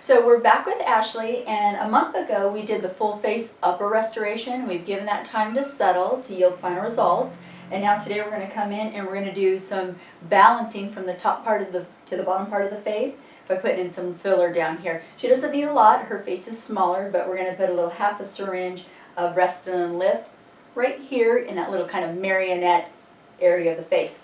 So we're back with Ashley, and a month ago we did the full face upper restoration. We've given that time to settle to yield final results, and now today we're going to come in and we're going to do some balancing from the top part of to the bottom part of the face by putting in some filler down here. She doesn't need a lot, her face is smaller, but we're going to put a little half a syringe of Restylane Lyft right here in that little kind of marionette area of the face.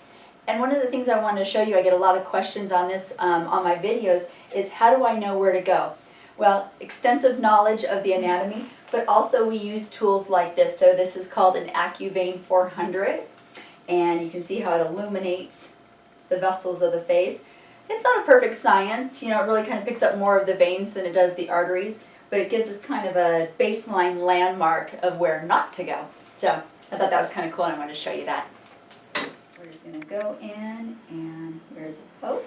And one of the things I wanted to show you, I get a lot of questions on this on my videos, is how do I know where to go? Well, extensive knowledge of the anatomy, but also we use tools like this. So this is called an AccuVein 400, and you can see how it illuminates the vessels of the face. It's not a perfect science, you know, it really kind of picks up more of the veins than it does the arteries, but it gives us kind of a baseline landmark of where not to go. So I thought that was kind of cool, and I wanted to show you that. We're just going to go in, and here's a poke.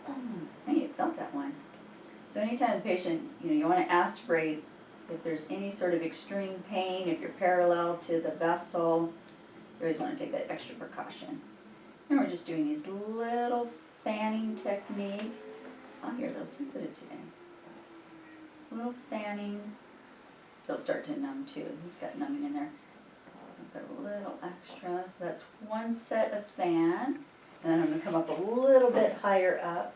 Oh, you felt that one. So anytime the patient, you want to aspirate if there's any sort of extreme pain, if you're parallel to the vessel, you always want to take that extra precaution. And we're just doing these little fanning technique. Oh, you're a little sensitive today. A little fanning. They'll start to numb too. He's got numbing in there. Put a little extra, so that's one set of fan, and then I'm going to come up a little bit higher up.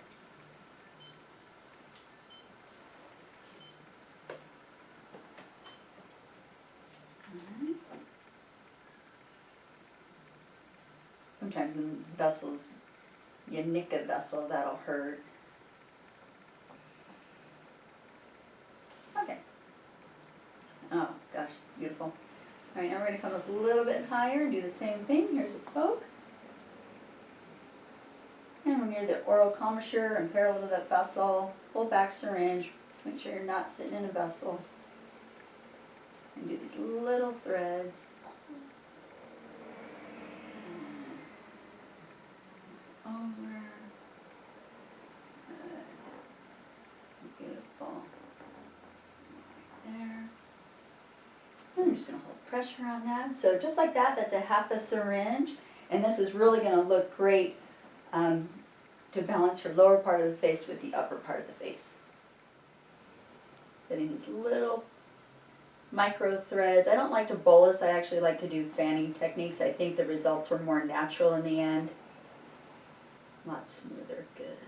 Right. Sometimes in vessels, you nick a vessel, that'll hurt. Okay. Oh gosh, beautiful. All right, now we're going to come up a little bit higher and do the same thing. Here's a poke. And when you're the oral commissure and parallel to that vessel, pull back syringe. Make sure you're not sitting in a vessel. And do these little threads. Over. Good. Beautiful. Right there. I'm just going to hold pressure on that. So just like that, that's a half a syringe. And this is really going to look great to balance your lower part of the face with the upper part of the face. Getting these little micro threads. I don't like to bolus. I actually like to do fanning techniques. I think the results are more natural in the end. A lot smoother. Good.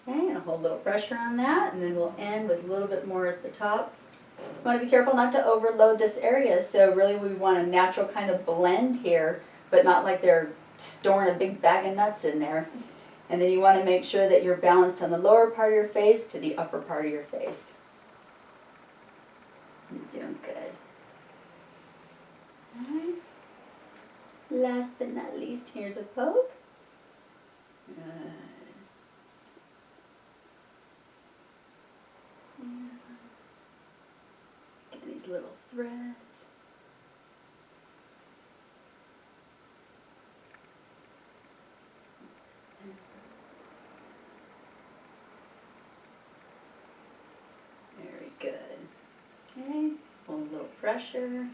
Okay, and I'll hold a little pressure on that, and then we'll end with a little bit more at the top. You want to be careful not to overload this area, so really we want a natural kind of blend here, but not like they're storing a big bag of nuts in there. And then you want to make sure that you're balanced on the lower part of your face to the upper part of your face. You're doing good. Alright. Last but not least, here's a poke. Good. These little threads. Very good. Okay, hold a little pressure.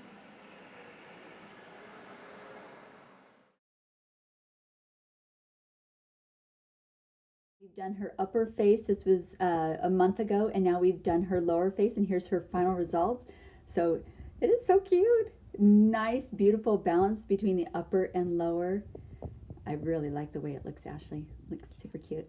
We've done her upper face. This was a month ago, and now we've done her lower face, and here's her final results. So it is so cute. Nice, beautiful balance between the upper and lower. I really like the way it looks, Ashley. Looks super cute.